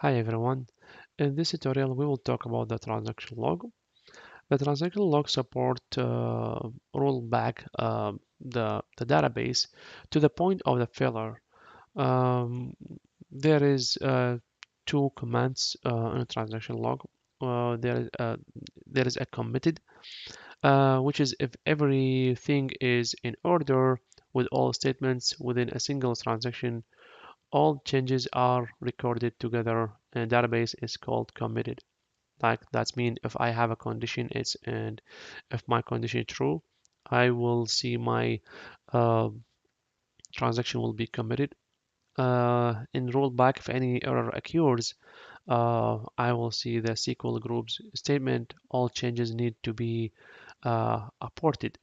Hi everyone. In this tutorial, we will talk about the transaction log. The transaction log support roll back the database to the point of the failure. Um, there is two commands in a transaction log. There is a committed, which is if everything is in order with all statements within a single transaction. All changes are recorded together and a database is called committed. Like that means if I have a condition and if my condition is true, I will see my uh, transaction will be committed. In rollback, if any error occurs, I will see the SQL groups statement. All changes need to be aborted.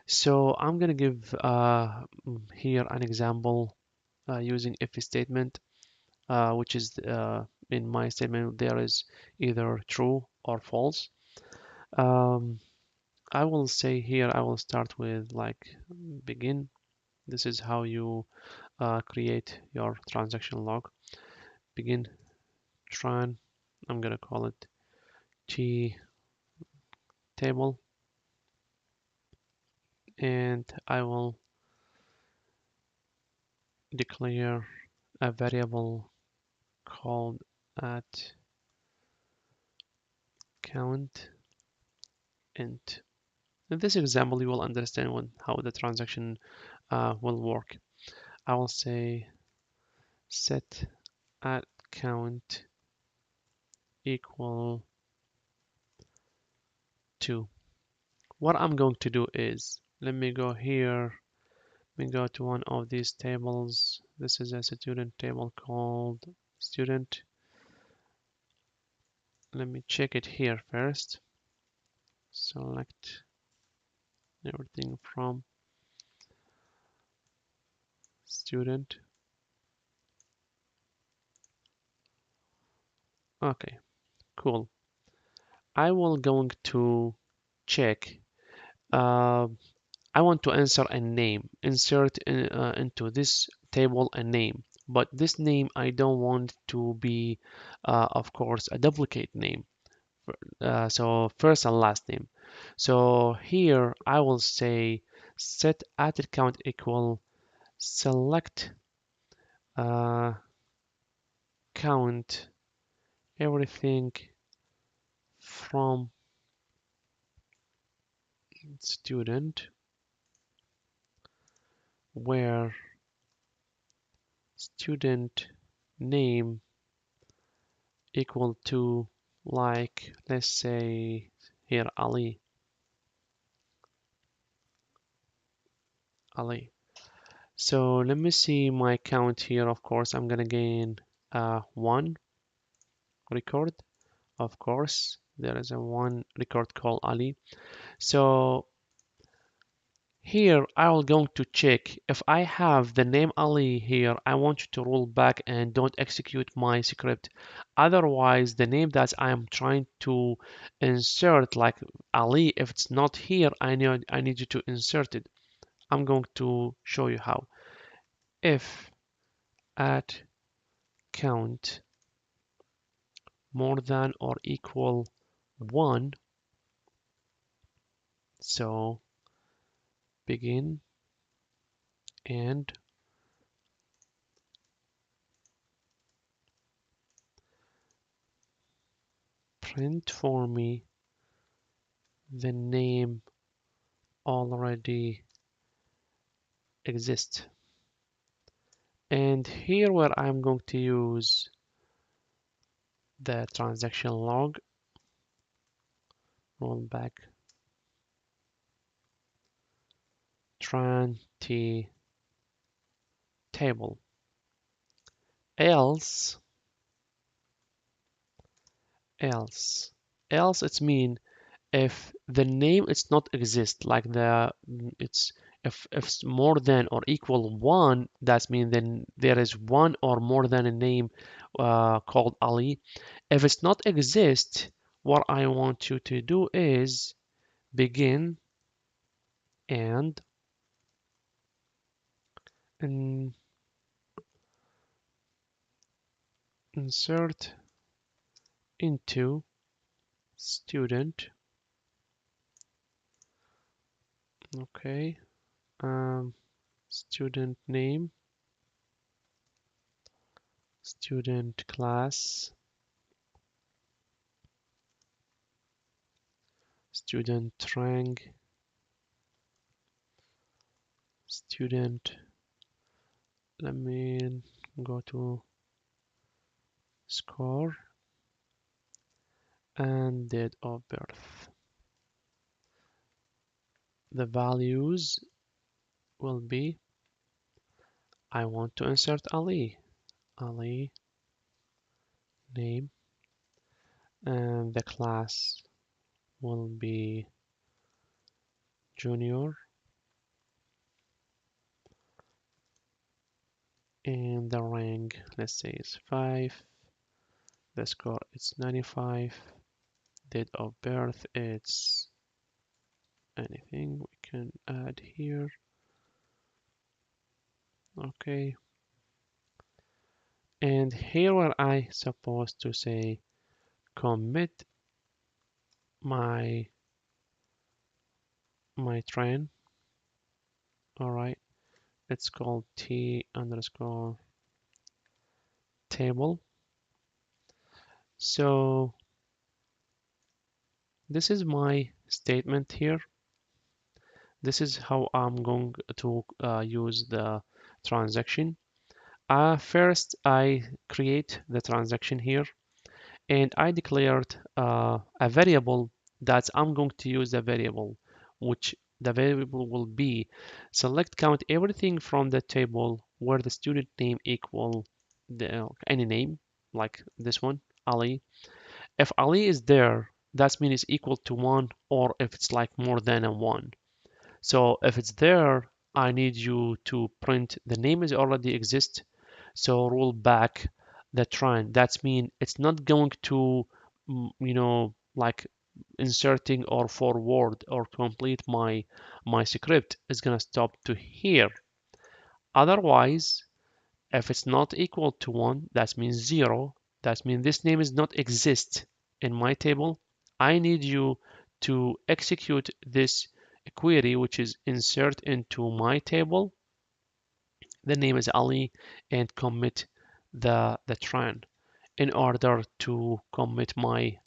So I'm gonna give here an example using if statement, which is in my statement there is either true or false. Um, I will say here I will start with like begin. This is how you create your transaction log. Begin tran. I'm gonna call it T table, and I will declare a variable called at count int. In this example, you will understand how the transaction will work. I will say set at count equal to. What I'm going to do is, let me go here, let me go to one of these tables. This is a student table called student. Let me check it here first. Select everything from student. Okay, cool. I will going to check. Uh, I want to insert a name, into this table a name, but this name I don't want to be, of course, a duplicate name. So first and last name. So here I will say set at count equal select uh, count everything from student where student name equal to, like, let's say here Ali. So let me see my count here. Of course I'm gonna gain one record. Of course there is a one record called Ali. So here I will going to check if I have the name Ali here. I want you to roll back and don't execute my script. Otherwise, the name that I am trying to insert, like Ali, if it's not here, I need you to insert it. I'm going to show you how. If at count more than or equal 1, so begin and print for me the name already exists. And here where I'm going to use the transaction log, roll back tran t table. Else, else, else it's mean if the name it's not exist, like it's if it's more than or equal 1, that means then there is one or more than a name called Ali. If it's not exist, what I want you to do is begin and, and insert into student. Okay. Student name, student class, student rank, student. Let me go to score and date of birth. The values will be, I want to insert Ali, Ali name, and the class will be junior, and the rank, let's say, is 5. The score is 95. Date of birth, it's anything we can add here. Okay. And here where I supposed to say commit my train. All right. It's called T underscore table. So this is my statement here. This is how I'm going to use the transaction. First, I create the transaction here, and I declared a variable that I'm going to use the variable, which the variable will be select count everything from the table where the student name equal any name, like this one, Ali. If Ali is there, that means it's equal to 1, or if it's like more than a 1. So if it's there, I need you to print the name is already exist. So roll back the trend. That's mean it's not going to, like inserting or forward or complete my script. It's gonna stop to here. Otherwise, if it's not equal to 1, that means 0. That means this name is not exist in my table. I need you to execute this query, which is insert into my table. The name is Ali, and commit the trend in order to commit my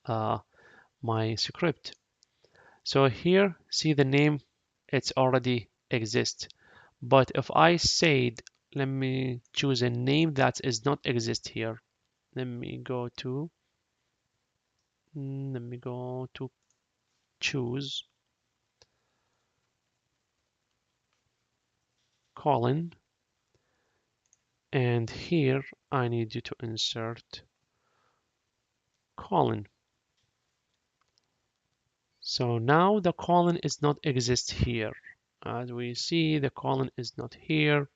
script. So here, see the name, it's already exists. But if I said, let me choose a name that is not exist here. Let me go to, choose Colin. And here I need you to insert Colin. So now the colon is not exist here. As we see, the colon is not here.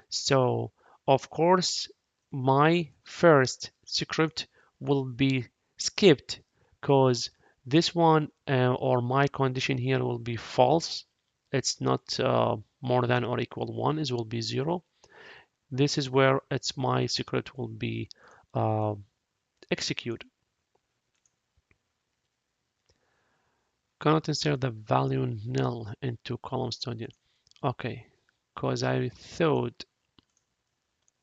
So of course, my first script will be skipped because this one or my condition here will be false. It's not more than or equal 1, it will be 0. This is where it's my script will be uh, executed. Cannot insert the value nil into column studio. Okay, because I thought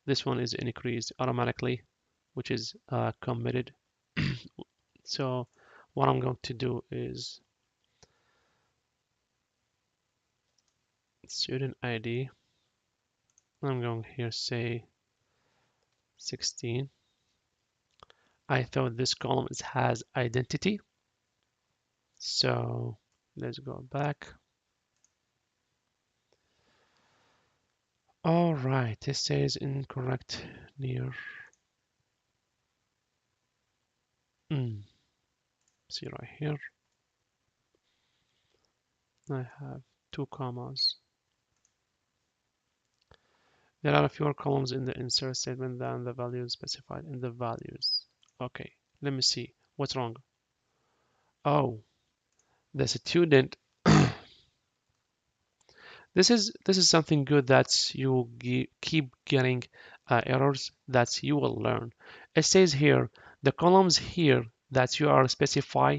this one is increased automatically, which is committed. So what I'm going to do is student ID. I'm going here say 16. I thought this column has identity. So let's go back. All right, this says incorrect near. See right here, I have 2 commas. There are fewer columns in the insert statement than the values specified in the values. Okay, let me see. What's wrong? Oh, the student This is something good that you keep getting errors that you will learn. It says here the columns here that you are specify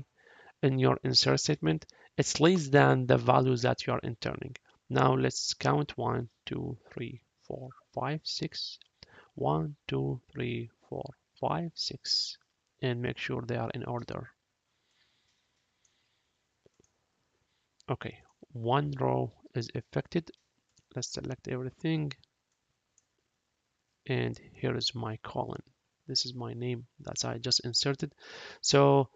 in your insert statement, it's less than the values that you are entering. Now let's count 1, 2, 3, 4, 5, 6. 1, 2, 3, 4, 5, 6, and make sure they are in order. Okay, one row is affected. Let's select everything, and here is my column. This is my name that I just inserted. So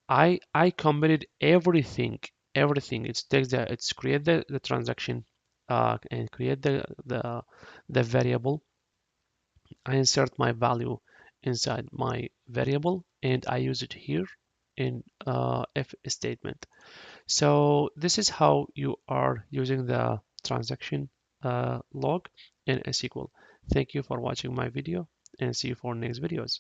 I committed everything. It's create the transaction and create the variable. I insert my value inside my variable and I use it here in if statement. So this is how you are using the transaction log in SQL. Thank you for watching my video and see you for next videos.